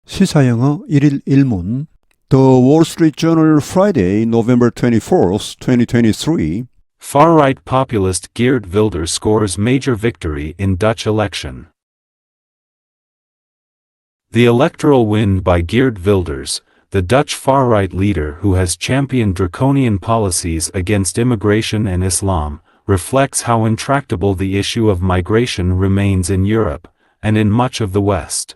시사영어 1일 1문 The Wall Street Journal Friday, November 24th, 2023 Far-right populist Geert Wilders scores major victory in Dutch election. The electoral win by Geert Wilders, the Dutch far-right leader who has championed draconian policies against immigration and Islam, reflects how intractable the issue of migration remains in Europe, and in much of the West.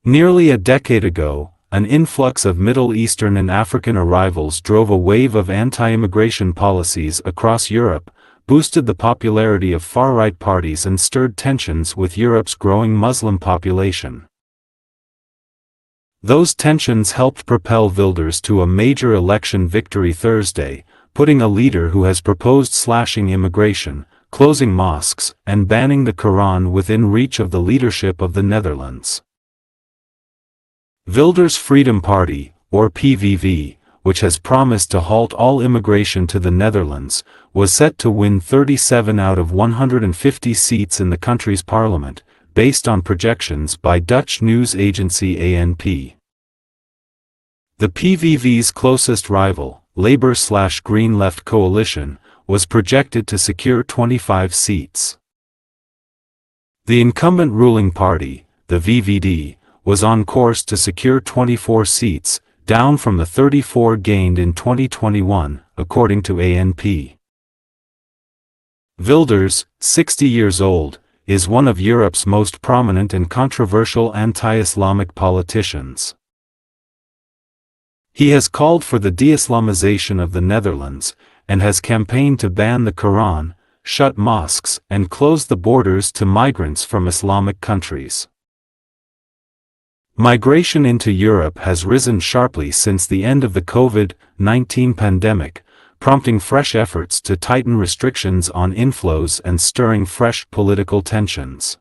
Nearly a decade ago, an influx of Middle Eastern and African arrivals drove a wave of anti-immigration policies across Europe, boosted the popularity of far-right parties and stirred tensions with Europe's growing Muslim population. Those tensions helped propel Wilders to a major election victory Thursday, putting a leader who has proposed slashing immigration, closing mosques, and banning the Quran within reach of the leadership of the Netherlands. Wilders' Freedom Party, or PVV, which has promised to halt all immigration to the Netherlands, was set to win 37 out of 150 seats in the country's parliament, based on projections by Dutch news agency ANP. The PVV's closest rival, Labour/Green Left coalition, was projected to secure 25 seats. The incumbent ruling party, the VVD, was on course to secure 24 seats, down from the 34 gained in 2021, according to ANP. Wilders, 60 years old, is one of Europe's most prominent and controversial anti-Islamic politicians. He has called for the de-Islamization of the Netherlands, and has campaigned to ban the Quran, shut mosques, and close the borders to migrants from Islamic countries. Migration into Europe has risen sharply since the end of the COVID-19 pandemic, prompting fresh efforts to tighten restrictions on inflows and stirring fresh political tensions.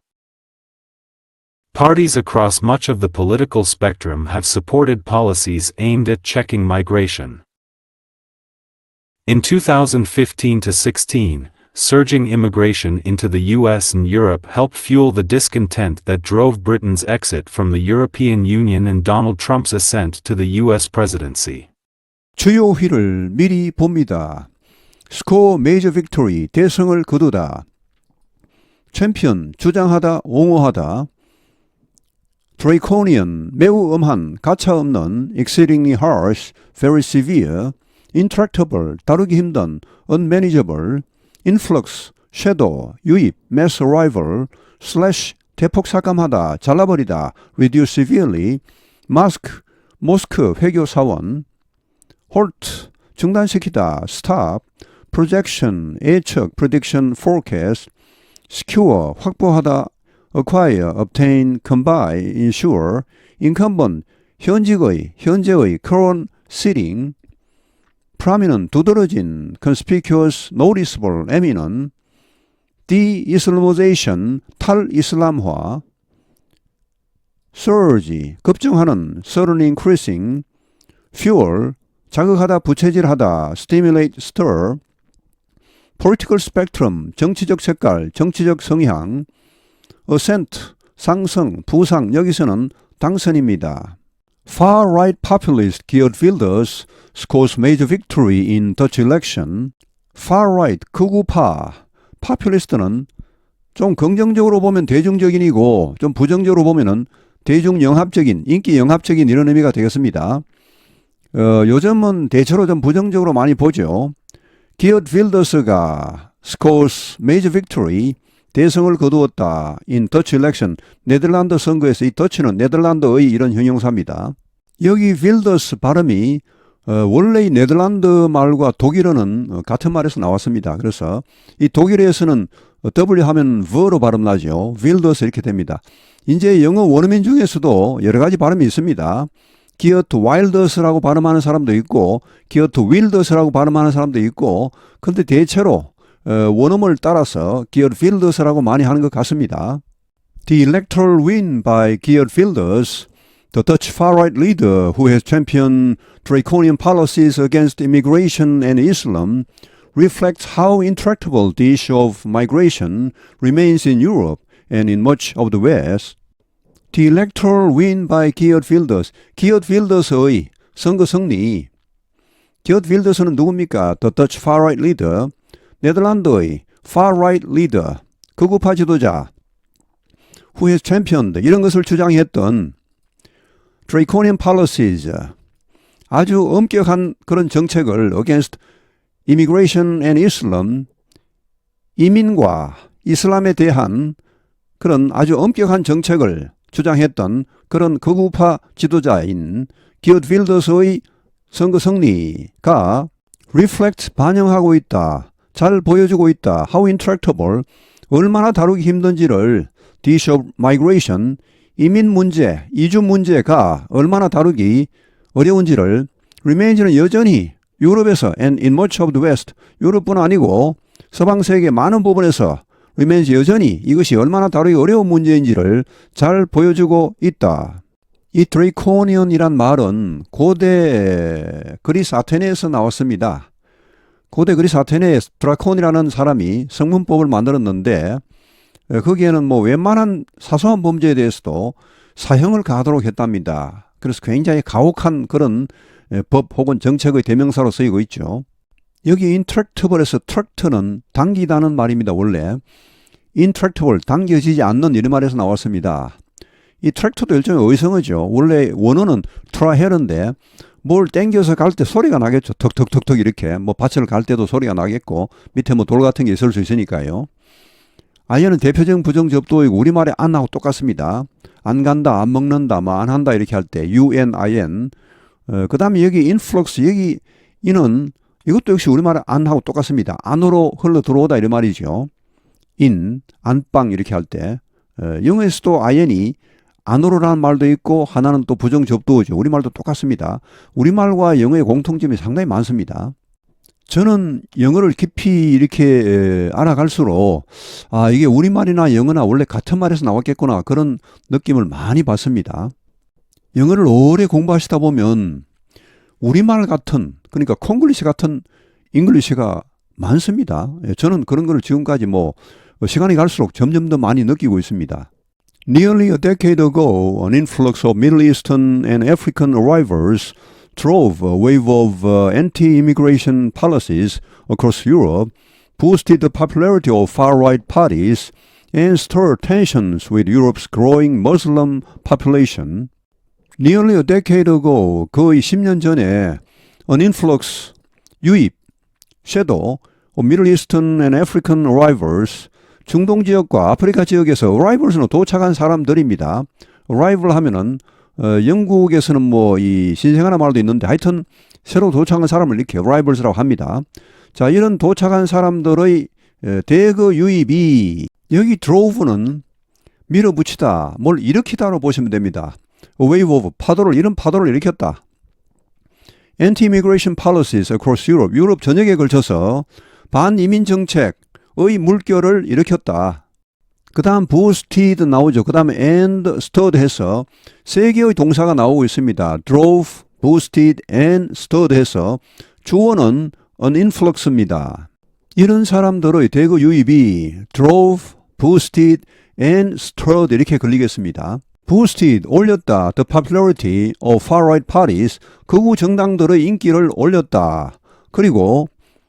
Parties across much of the political spectrum have supported policies aimed at checking migration. In 2015-16, surging immigration into the US and Europe helped fuel the discontent that drove Britain's exit from the European Union and Donald Trump's ascent to the US presidency. 주요 휘를 미리 봅니다. 스코어 메이저 빅토리 대성을 거두다. 챔피언 주장하다 옹호하다. draconian 매우 엄한 가차없는 exceedingly harsh, very severe, intractable 다루기 힘든, unmanageable, influx, shadow, 유입, mass arrival, slash, 대폭 삭감하다, 잘라버리다, reduce severely, mask, 모스크, 회교 사원, halt, 중단시키다, stop, projection, 예측, prediction, forecast, secure, 확보하다, acquire, obtain, combine, ensure, incumbent, 현재의, current sitting, prominent, 두드러진, conspicuous, noticeable, eminent, de-Islamization, 탈이슬람화, surge, 급증하는, suddenly increasing, fuel, 자극하다, 부채질하다, stimulate, stir, political spectrum, 정치적 색깔, 정치적 성향, ascent, 상승, 부상, 여기서는 당선입니다. Far-right populist Geert Wilders scores major victory in Dutch election. Far-right, 극우파, populist는 좀 긍정적으로 보면 대중적인이고 좀 부정적으로 보면은 대중영합적인, 인기영합적인 이런 의미가 되겠습니다. 요즘은 대체로 좀 부정적으로 많이 보죠. Geert Wilders가 scores major victory, 대성을 거두었다. in Dutch election, 네덜란드 선거에서 이 Dutch는 네덜란드의 이런 형용사입니다. 여기 Wilders 발음이 원래 이 네덜란드 말과 독일어는 같은 말에서 나왔습니다. 그래서 이 독일어에서는 W 하면 V로 발음 나죠. Wilders 이렇게 됩니다. 이제 영어 원어민 중에서도 여러 가지 발음이 있습니다. Geert Wilders라고 발음하는 사람도 있고 Geert Wilders라고 발음하는 사람도 있고 근데 대체로 원음을 따라서 Geert Wilders라고 많이 하는 것 같습니다. The electoral win by Geert Wilders, the Dutch far-right leader who has championed draconian policies against immigration and Islam, reflects how intractable the issue of migration remains in Europe and in much of the West. The electoral win by Geert Wilders. Geert Wilders의 선거 승리. Geert Wilders는 누굽니까? The Dutch far-right leader. 네덜란드의 far-right leader. 극우파 지도자. Who has championed 이런 것을 주장했던 draconian policies. 아주 엄격한 그런 정책을 against immigration and Islam. 이민과 이슬람에 대한 그런 아주 엄격한 정책을 주장했던 그런 극우파 지도자인 기어트 윌더스의 선거 승리가 reflect 반영하고 있다. 잘 보여주고 있다. How intractable 얼마나 다루기 힘든지를 the issue of migration 이민 문제, 이주 문제가 얼마나 다루기 어려운지를 remains는 여전히 유럽에서 and in much of the West 유럽뿐 아니고 서방 세계 많은 부분에서 remains 여전히 이것이 얼마나 다루기 어려운 문제인지를 잘 보여주고 있다. 이 드레이코니언이란 말은 고대 그리스 아테네에서 나왔습니다. 고대 그리스 아테네에 드라콘이라는 사람이 성문법을 만들었는데 거기에는 뭐 웬만한 사소한 범죄에 대해서도 사형을 가하도록 했답니다. 그래서 굉장히 가혹한 그런 법 혹은 정책의 대명사로 쓰이고 있죠. 여기 intractable에서 tract는 당기다는 말입니다. 원래 intractable 당겨지지 않는 이런 말에서 나왔습니다. 이 트랙터도 일종의 의성어죠. 원래 원어는 트라헤르인데 뭘 땡겨서 갈 때 소리가 나겠죠. 턱턱턱턱 이렇게 뭐 밭을 갈 때도 소리가 나겠고 밑에 뭐 돌 같은 게 있을 수 있으니까요. 아이언은 대표적인 부정접두어이고 우리말의 안하고 똑같습니다. 안 간다, 안 먹는다, 뭐 안 한다 이렇게 할 때 UN. 그 다음에 여기 influx 여기 이는 이것도 역시 우리말의 안하고 똑같습니다. 안으로 흘러 들어오다 이런 말이죠. in, 안방 이렇게 할 때 영어에서도 IN이 안으로라는 말도 있고 하나는 또 부정접두어죠. 우리말도 똑같습니다. 우리말과 영어의 공통점이 상당히 많습니다. 저는 영어를 깊이 이렇게 알아갈수록 이게 우리말이나 영어나 원래 같은 말에서 나왔겠구나 그런 느낌을 많이 받습니다. 영어를 오래 공부하시다 보면 우리말 같은 그러니까 콩글리시 같은 잉글리시가 많습니다. 저는 그런 걸 지금까지 뭐 시간이 갈수록 점점 더 많이 느끼고 있습니다. Nearly a decade ago, an influx of Middle Eastern and African arrivals drove a wave of anti-immigration policies across Europe, boosted the popularity of far-right parties, and stirred tensions with Europe's growing Muslim population. Nearly a decade ago, 거의 10년 전에 an influx, 유입, shadow of Middle Eastern and African arrivals, 중동 지역과 아프리카 지역에서 arrivals는 도착한 사람들입니다. arrival 하면은 영국에서는 뭐 이 신생아나 말도 있는데 하여튼 새로 도착한 사람을 이렇게 arrivals라고 합니다. 자, 이런 도착한 사람들의 대거 유입이 여기 drove는 밀어붙이다, 뭘 일으키다로 보시면 됩니다. A wave of 이런 파도를 일으켰다. Anti-immigration policies across Europe, 유럽 전역에 걸쳐서 반이민 정책의 물결을 일으켰다. 그 다음 boosted 나오죠. 그 다음에 and stirred 해서 세 개의 동사가 나오고 있습니다. drove, boosted, and stirred 해서 주어는 an influx입니다. 이런 사람들의 대거 유입이 drove, boosted, and stirred 이렇게 걸리겠습니다. boosted, 올렸다. The popularity of far-right parties, 극우 정당들의 인기를 올렸다. 그리고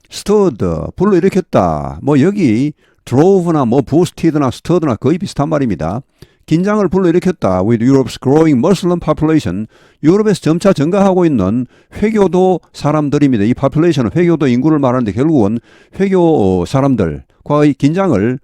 stirred, 불러일으켰다. 뭐 여기 drove나 뭐 boosted나 stirred나 거의 비슷한 말입니다. 긴장을 불러일으켰다. With Europe's growing Muslim population, 유럽에서 점차 증가하고 있는 회교도 사람들입니다. 이 population은 회교도 인구를 말하는데 결국은 회교 사람들과의 긴장을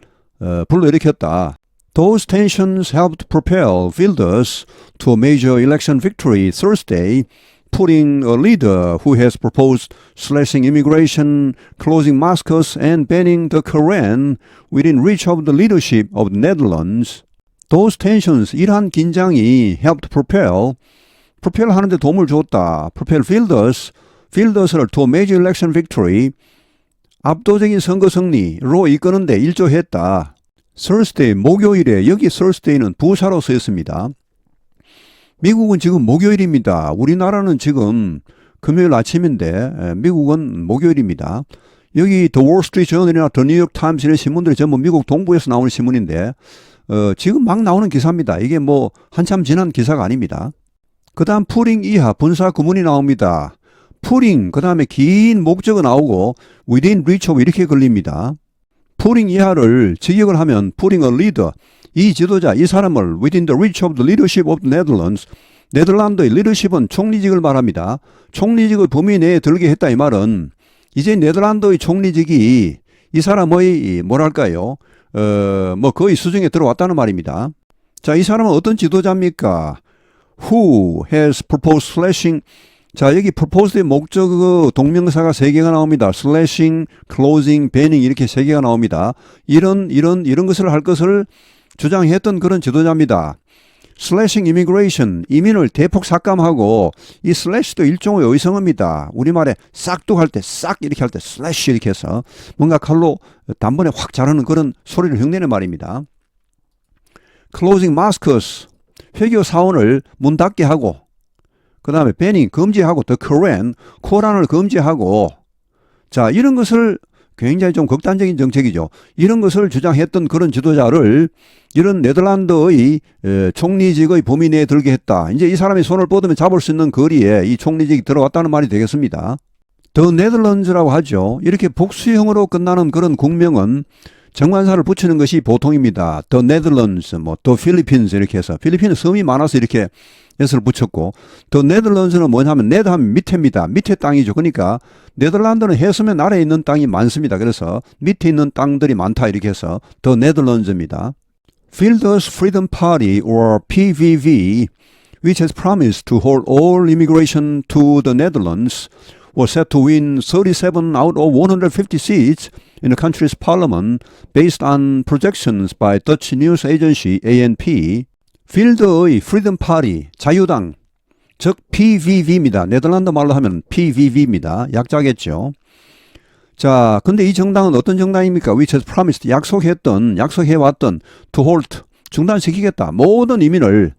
불러일으켰다. Those tensions helped propel Wilders to a major election victory Thursday, putting a leader who has proposed slashing immigration, closing mosques, and banning the Quran within reach of the leadership of the Netherlands. Those tensions, 이러한 긴장이 helped propel 하는데 도움을 줬다. propel Wilders를 to a major election victory, 압도적인 선거 승리로 이끄는데 일조했다. Thursday, 목요일에, 여기 Thursday는 부사로 쓰였습니다. 미국은 지금 목요일입니다. 우리나라는 지금 금요일 아침인데 미국은 목요일입니다. 여기 The Wall Street Journal이나 The New York Times 이런 신문들이 전부 미국 동부에서 나오는 신문인데 지금 막 나오는 기사입니다. 이게 뭐 한참 지난 기사가 아닙니다. 그 다음 풀링 이하 분사 구문이 나옵니다. 풀링 그 다음에 긴 목적어 나오고 within reach of 이렇게 걸립니다. 풀링 이하를 직역을 하면 풀링 a leader 이 지도자 이 사람을 within the reach of the leadership of the Netherlands 네덜란드의 리더십은 총리직을 말합니다. 총리직의 범위 내에 들게 했다 이 말은 이제 네덜란드의 총리직이 이 사람의 뭐랄까요 뭐 거의 수중에 들어왔다는 말입니다. 자, 이 사람은 어떤 지도자입니까? Who has proposed slashing 자, 여기 proposed의 목적어 동명사가 3개가 나옵니다. slashing, closing, banning 이렇게 3개가 나옵니다. 이런 것을 할 것을 주장했던 그런 지도자입니다. slashing immigration, 이민을 대폭 삭감하고 이 slash도 일종의 의성어입니다. 우리말에 싹둑할 때 싹 이렇게 할 때 slash 이렇게 해서 뭔가 칼로 단번에 확 자르는 그런 소리를 흉내내는 말입니다. closing mosques, 회교 사원을 문 닫게 하고 그 다음에 banning, 금지하고 the Koran, 코란을 금지하고 자 이런 것을 굉장히 좀 극단적인 정책이죠. 이런 것을 주장했던 그런 지도자를 이런 네덜란드의 총리직의 범위 내에 들게 했다. 이제 이 사람이 손을 뻗으면 잡을 수 있는 거리에 이 총리직이 들어왔다는 말이 되겠습니다. The Netherlands라고 하죠. 이렇게 복수형으로 끝나는 그런 국명은 정관사를 붙이는 것이 보통입니다. The Netherlands, 뭐 The Philippines 이렇게 해서 필리핀은 섬이 많아서 이렇게 s를 붙였고 The Netherlands는 뭐냐면 네드 하면 밑에입니다. 밑에 땅이죠. 그러니까 네덜란드는 해수면 아래에 있는 땅이 많습니다. 그래서 밑에 있는 땅들이 많다 이렇게 해서 The Netherlands입니다. Wilders Freedom Party or PVV which has promised to hold all immigration to the Netherlands was set to win 37 out of 150 seats in the country's parliament based on projections by Dutch news agency ANP. 필드의 Freedom Party, 자유당, 즉 PVV입니다. 네덜란드 말로 하면 PVV입니다. 약자겠죠. 자, 근데 이 정당은 어떤 정당입니까? Which has promised, 약속해왔던 to halt, 중단시키겠다. 모든 이민을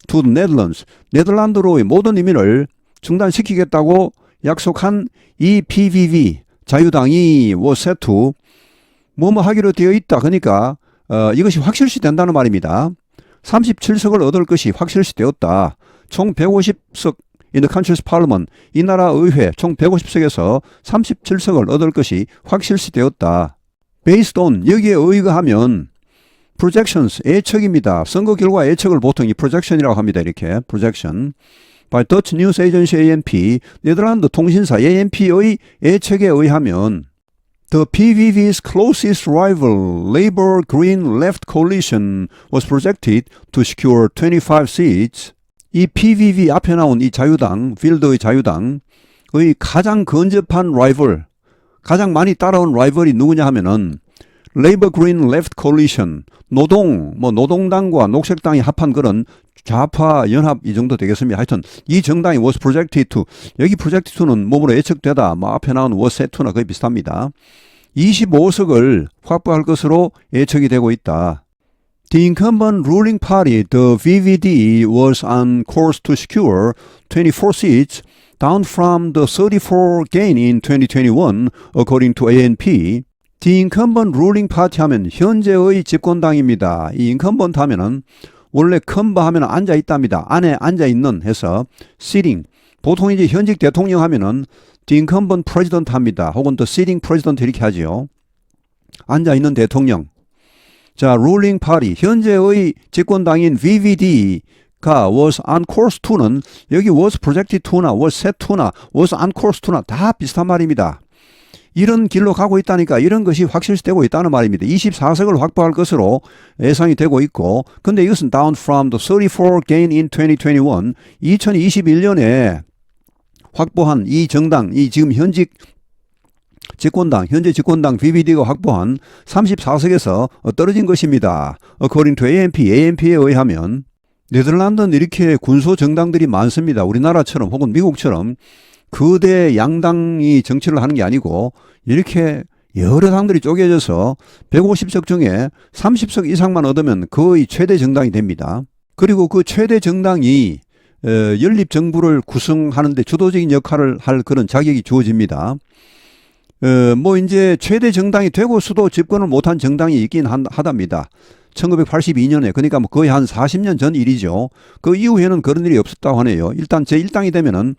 to the Netherlands, 네덜란드로의 모든 이민을 중단시키겠다고 약속한 이 PVV, 자유당이 was set to 뭐뭐 하기로 되어 있다. 그러니까 이것이 확실시 된다는 말입니다. 37석을 얻을 것이 확실시 되었다. 총 150석 in the country's parliament, 이 나라 의회 총 150석에서 37석을 얻을 것이 확실시 되었다. based on, 여기에 의거하면 projections, 예측입니다. 선거 결과 예측을 보통 이 projection이라고 합니다. 이렇게 projection. by Dutch news agency ANP, 네덜란드 통신사 ANP의 예측에 의하면 The PVV's closest rival, Labour Green Left Coalition, was projected to secure 25 seats. 이 PVV 앞에 나온 이 자유당, 필드의 자유당의 가장 근접한 라이벌, 가장 많이 따라온 라이벌이 누구냐 하면은 Labour Green Left Coalition, 노동당과 녹색당이 합한 그런 좌파 연합 이 정도 되겠습니다. 하여튼 이 정당이 was projected to, 여기 projected to는 몸으로 예측되다, 뭐 앞에 나온 was set to나 거의 비슷합니다. 25석을 확보할 것으로 예측이 되고 있다. The incumbent ruling party, the VVD, was on course to secure 24 seats, down from the 34 gain in 2021, according to ANP. The incumbent ruling party 하면 현재의 집권당입니다. 이 incumbent 하면은 원래 컨바 하면 앉아 있답니다. 안에 앉아 있는 해서 sitting. 보통 이제 현직 대통령 하면은 the incumbent president 합니다. 혹은 the sitting president 이렇게 하지요. 앉아 있는 대통령. 자, ruling party 현재의 집권당인 VVD가 was on course to는 여기 was projected to나 was set to나 was on course to나 다 비슷한 말입니다. 이런 길로 가고 있다니까 이런 것이 확실시되고 있다는 말입니다. 24석을 확보할 것으로 예상이 되고 있고 근데 이것은 down from the 34 gain in 2021 2021년에 확보한 이 정당, 이 지금 현재 집권당 VVD가 확보한 34석에서 떨어진 것입니다. According to ANP에 의하면 네덜란드는 이렇게 군소 정당들이 많습니다. 우리나라처럼 혹은 미국처럼 거대 양당이 정치를 하는 게 아니고 이렇게 여러 당들이 쪼개져서 150석 중에 30석 이상만 얻으면 거의 최대 정당이 됩니다. 그리고 그 최대 정당이 연립정부를 구성하는 데 주도적인 역할을 할 그런 자격이 주어집니다. 뭐 이제 최대 정당이 되고 수도 집권을 못한 정당이 있긴 하답니다. 1982년에 그러니까 뭐 거의 한 40년 전 일이죠. 그 이후에는 그런 일이 없었다고 하네요. 일단 제1당이 되면은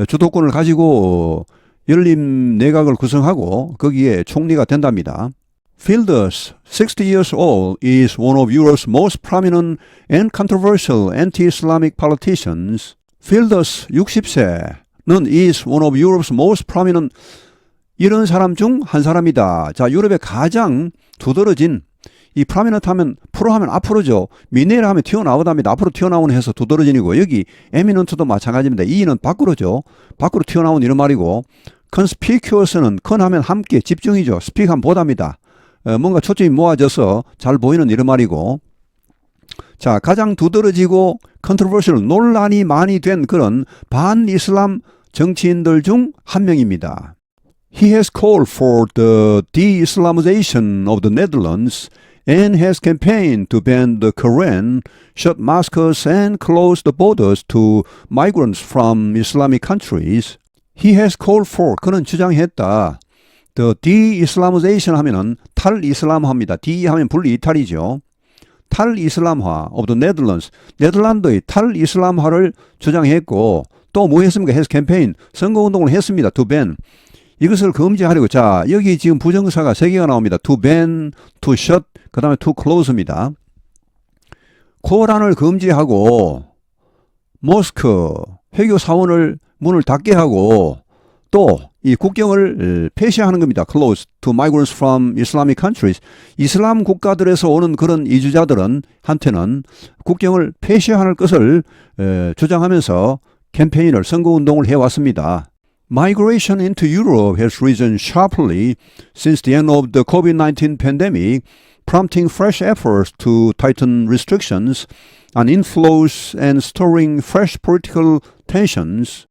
주도권을 가지고 열린 내각을 구성하고 거기에 총리가 된답니다. Fielders, 60 years old, is one of Europe's most prominent and controversial anti-Islamic politicians. Fielders, 60세는 is one of Europe's most prominent 이런 사람 중 한 사람이다. 자, 유럽의 가장 두드러진 이 프라미넌트 하면 프로 하면 앞으로죠. 미네라 하면 튀어나오답니다. 앞으로 튀어나오는 해서 두드러진이고 여기 에미넌트도 마찬가지입니다. 이는 밖으로죠. 밖으로 튀어나온 이런 말이고 conspicuous는 con 하면 함께 집중이죠. speak 하면 보답니다. 뭔가 초점이 모아져서 잘 보이는 이런 말이고 자 가장 두드러지고 controversial 논란이 많이 된 그런 반이슬람 정치인들 중 한 명입니다. He has called for the de-Islamization of the Netherlands and has campaigned to ban the Quran, shut mosques and close the borders to migrants from Islamic countries. He has called for, 그는 주장했다. The de-Islamization 하면은 탈이슬람화입니다. de 하면 분리이탈이죠. 탈이슬람화 of the Netherlands. 네덜란드의 탈이슬람화를 주장했고 또 뭐 했습니까? has campaign, 선거운동을 했습니다. to ban. 이것을 금지하려고. 자, 여기 지금 부정사가 3개가 나옵니다. to ban, to shut, 그 다음에 to close입니다. 코란을 금지하고 모스크, 회교 사원을 문을 닫게 하고 또 이 국경을 폐쇄하는 겁니다. close to migrants from Islamic countries. 이슬람 국가들에서 오는 그런 이주자들은 한테는 국경을 폐쇄할 것을 주장하면서 캠페인을 선거운동을 해왔습니다. Migration into Europe has risen sharply since the end of the COVID-19 pandemic, prompting fresh efforts to tighten restrictions on inflows and stirring fresh political tensions.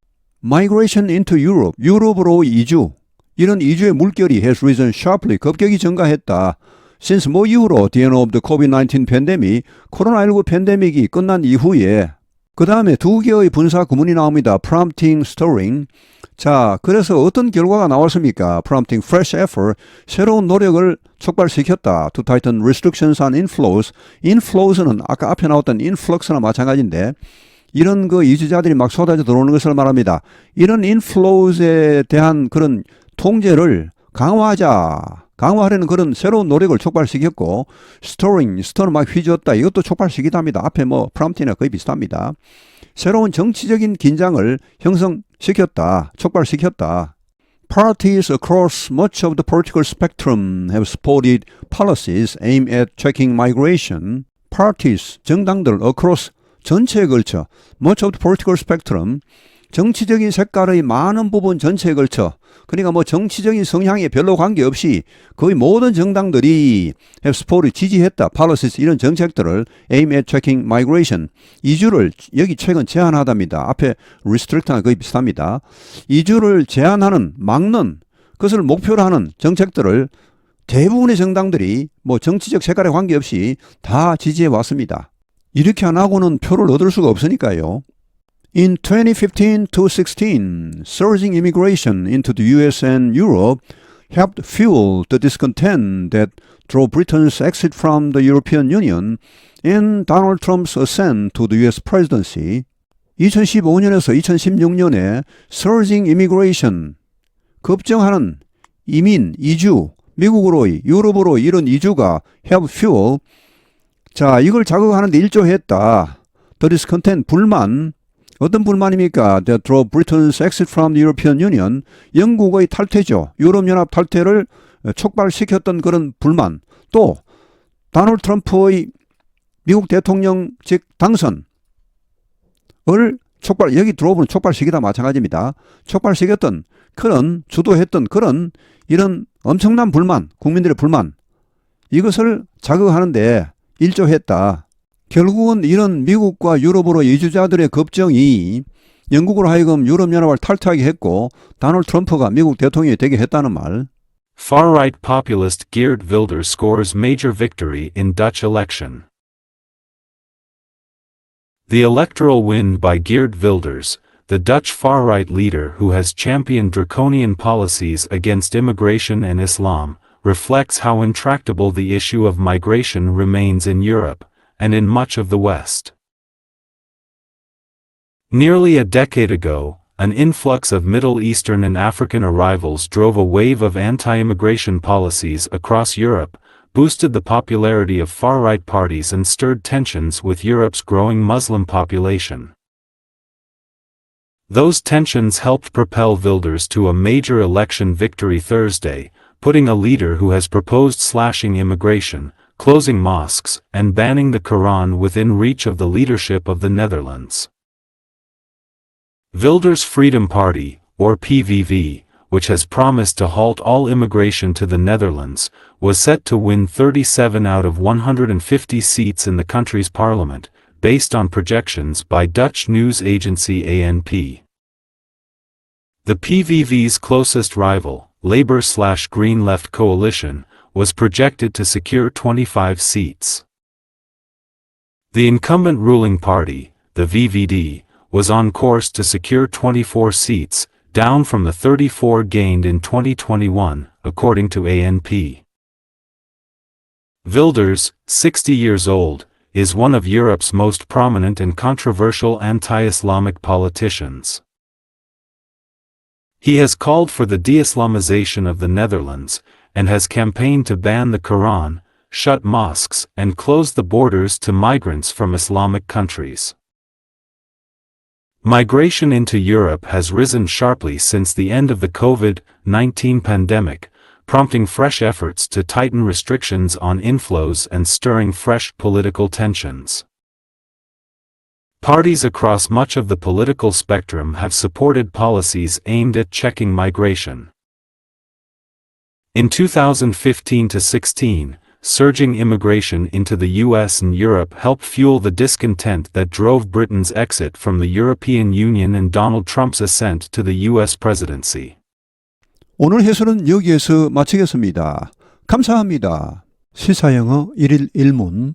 Migration into Europe, 유럽으로 이주. 이런 이주의 물결이 has risen sharply, 급격히 증가했다. Since 뭐 이후로 the end of the COVID-19 pandemic, 코로나19 팬데믹이 끝난 이후에 그 다음에 2개의 분사 구문이 나옵니다. prompting, stirring. 자, 그래서 어떤 결과가 나왔습니까? prompting fresh effort, 새로운 노력을 촉발시켰다. to tighten restrictions on inflows. inflows는 아까 앞에 나왔던 influx나 마찬가지인데 이런 그 이주자들이 막 쏟아져 들어오는 것을 말합니다. 이런 inflows에 대한 그런 통제를 강화하려는 그런 새로운 노력을 촉발시켰고 스토는 막 휘저었다. 이것도 촉발시키답니다. 앞에 뭐 프롬프팅이나 거의 비슷합니다. 새로운 정치적인 긴장을 형성시켰다. 촉발시켰다. Parties across much of the political spectrum have supported policies aimed at checking migration. Parties, 정당들, across, 전체에 걸쳐 much of the political spectrum, 정치적인 색깔의 많은 부분 전체에 걸쳐 그러니까 뭐 정치적인 성향에 별로 관계없이 거의 모든 정당들이 have supported, 지지했다. policies, 이런 정책들을 aim at checking migration. 이주를 여기 최근 제한하답니다. 앞에 restrict랑 거의 비슷합니다. 이주를 제한하는, 막는 그것을 목표로 하는 정책들을 대부분의 정당들이 뭐 정치적 색깔에 관계없이 다 지지해 왔습니다. 이렇게 안 하고는 표를 얻을 수가 없으니까요. In 2015 to 16, surging immigration into the US and Europe helped fuel the discontent that drove Britain's exit from the European Union and Donald Trump's ascent to the US presidency. 2015년에서 2016년에 surging immigration, 급증하는 이민, 이주, 미국으로의, 유럽으로 이런 이주가 help fuel, 자, 이걸 자극하는 데 일조했다. The discontent, 불만. 어떤 불만입니까? That drove Britain's exit from the European Union. 영국의 탈퇴죠. 유럽연합 탈퇴를 촉발시켰던 그런 불만. 또 도널드 트럼프의 미국 대통령직 당선을 여기 들어오는 촉발시키다 마찬가지입니다. 촉발시켰던 그런 주도했던 그런 이런 엄청난 불만, 국민들의 불만. 이것을 자극하는데 일조했다. 결국은 이런 미국과 유럽으로 이주자들의 급정이 영국으로 하여금 유럽연합을 탈퇴하게 했고 도널드 트럼프가 미국 대통령이 되게 했다는 말. Far-right populist Geert Wilders scores major victory in Dutch election. The electoral win by Geert Wilders, the Dutch far-right leader who has championed draconian policies against immigration and Islam, reflects how intractable the issue of migration remains in Europe, and in much of the West. Nearly a decade ago, an influx of Middle Eastern and African arrivals drove a wave of anti-immigration policies across Europe, boosted the popularity of far-right parties and stirred tensions with Europe's growing Muslim population. Those tensions helped propel Wilders to a major election victory Thursday, putting a leader who has proposed slashing immigration, closing mosques, and banning the Quran within reach of the leadership of the Netherlands. Wilders' Freedom Party, or PVV, which has promised to halt all immigration to the Netherlands, was set to win 37 out of 150 seats in the country's parliament, based on projections by Dutch news agency ANP. The PVV's closest rival, Labour/Green Left coalition, was projected to secure 25 seats. The incumbent ruling party, the VVD, was on course to secure 24 seats, down from the 34 gained in 2021, according to ANP. Wilders, 60 years old, is one of Europe's most prominent and controversial anti-Islamic politicians. He has called for the de-Islamization of the Netherlands, and has campaigned to ban the Quran, shut mosques, and close the borders to migrants from Islamic countries. Migration into Europe has risen sharply since the end of the COVID-19 pandemic, prompting fresh efforts to tighten restrictions on inflows and stirring fresh political tensions. Parties across much of the political spectrum have supported policies aimed at checking migration. In 2015-16, surging immigration into the US and Europe helped fuel the discontent that drove Britain's exit from the European Union and Donald Trump's ascent to the US presidency. 오늘 해설은 여기에서 마치겠습니다. 감사합니다. 시사영어 1일 1문